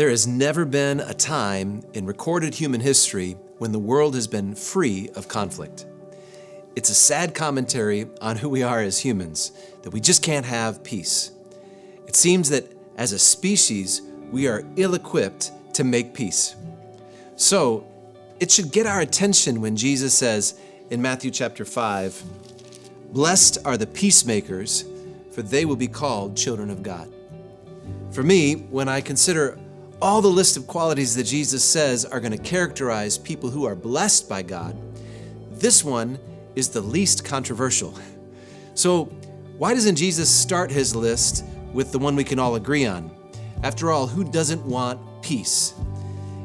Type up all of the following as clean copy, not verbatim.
There has never been a time in recorded human history when the world has been free of conflict. It's a sad commentary on who we are as humans, that we just can't have peace. It seems that as a species, we are ill-equipped to make peace. So, it should get our attention when Jesus says in Matthew chapter 5, "Blessed are the peacemakers, for they will be called children of God." For me, when I consider all the list of qualities that Jesus says are going to characterize people who are blessed by God, this one is the least controversial. So, why doesn't Jesus start his list with the one we can all agree on? After all, who doesn't want peace?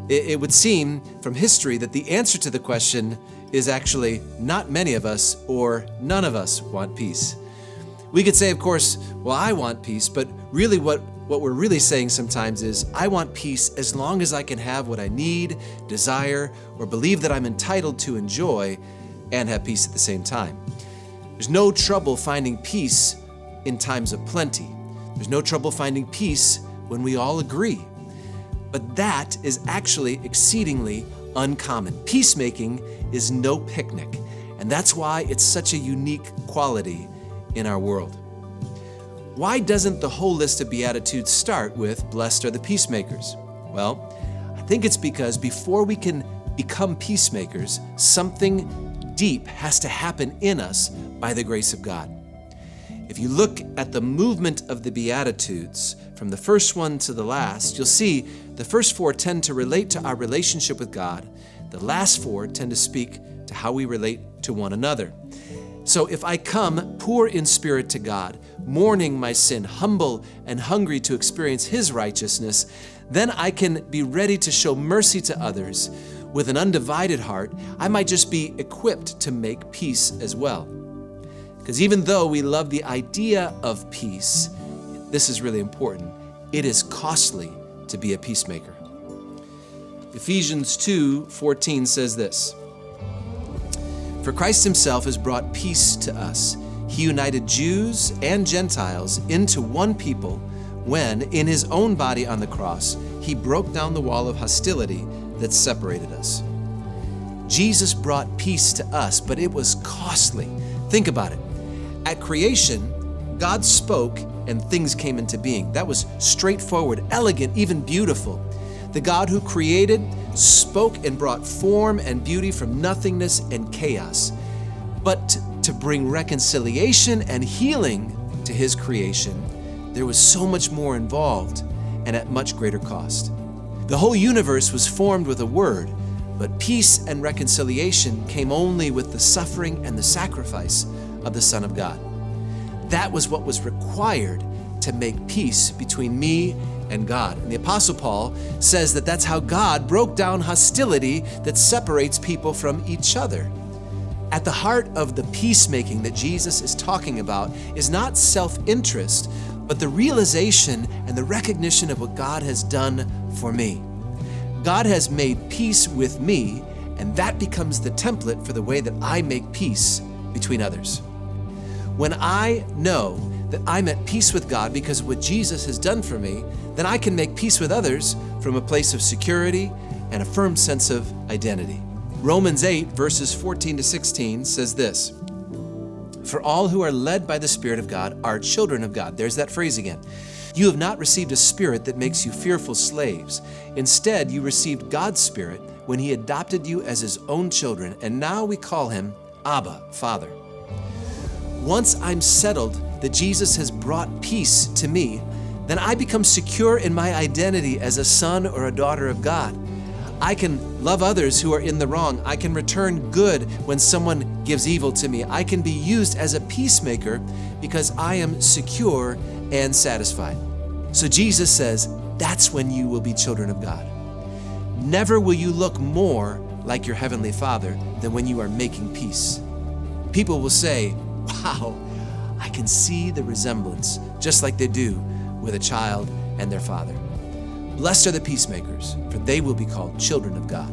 It would seem from history that the answer to the question is actually not many of us or none of us want peace. We could say, of course, well, I want peace, but really what we're really saying sometimes is, I want peace as long as I can have what I need, desire, or believe that I'm entitled to enjoy and have peace at the same time. There's no trouble finding peace in times of plenty. There's no trouble finding peace when we all agree. But that is actually exceedingly uncommon. Peacemaking is no picnic, and that's why it's such a unique quality in our world. Why doesn't the whole list of Beatitudes start with, "Blessed are the peacemakers"? Well, I think it's because before we can become peacemakers, something deep has to happen in us by the grace of God. If you look at the movement of the Beatitudes, from the first one to the last, you'll see the first four tend to relate to our relationship with God. The last four tend to speak to how we relate to one another. So if I come poor in spirit to God, mourning my sin, humble and hungry to experience His righteousness, then I can be ready to show mercy to others. With an undivided heart, I might just be equipped to make peace as well. Because even though we love the idea of peace, this is really important. It is costly to be a peacemaker. Ephesians 2:14 says this, "For Christ Himself has brought peace to us. He united Jews and Gentiles into one people when, in His own body on the cross, He broke down the wall of hostility that separated us." Jesus brought peace to us, but it was costly. Think about it. At creation, God spoke and things came into being. That was straightforward, elegant, even beautiful. The God who created spoke and brought form and beauty from nothingness and chaos. But to bring reconciliation and healing to His creation, there was so much more involved and at much greater cost. The whole universe was formed with a word, but peace and reconciliation came only with the suffering and the sacrifice of the Son of God. That was what was required to make peace between me and God. And the Apostle Paul says that that's how God broke down hostility that separates people from each other. At the heart of the peacemaking that Jesus is talking about is not self-interest, but the realization and the recognition of what God has done for me. God has made peace with me, and that becomes the template for the way that I make peace between others. When I know that I'm at peace with God because of what Jesus has done for me, then I can make peace with others from a place of security and a firm sense of identity. Romans 8, verses 14 to 16 says this, "For all who are led by the Spirit of God are children of God." There's that phrase again. "You have not received a spirit that makes you fearful slaves. Instead, you received God's Spirit when He adopted you as His own children, and now we call Him Abba, Father." Once I'm settled that Jesus has brought peace to me, then I become secure in my identity as a son or a daughter of God. I can love others who are in the wrong. I can return good when someone gives evil to me. I can be used as a peacemaker because I am secure and satisfied. So Jesus says, that's when you will be children of God. Never will you look more like your Heavenly Father than when you are making peace. People will say, "Wow, I can see the resemblance," just like they do with a child and their father. Blessed are the peacemakers, for they will be called children of God.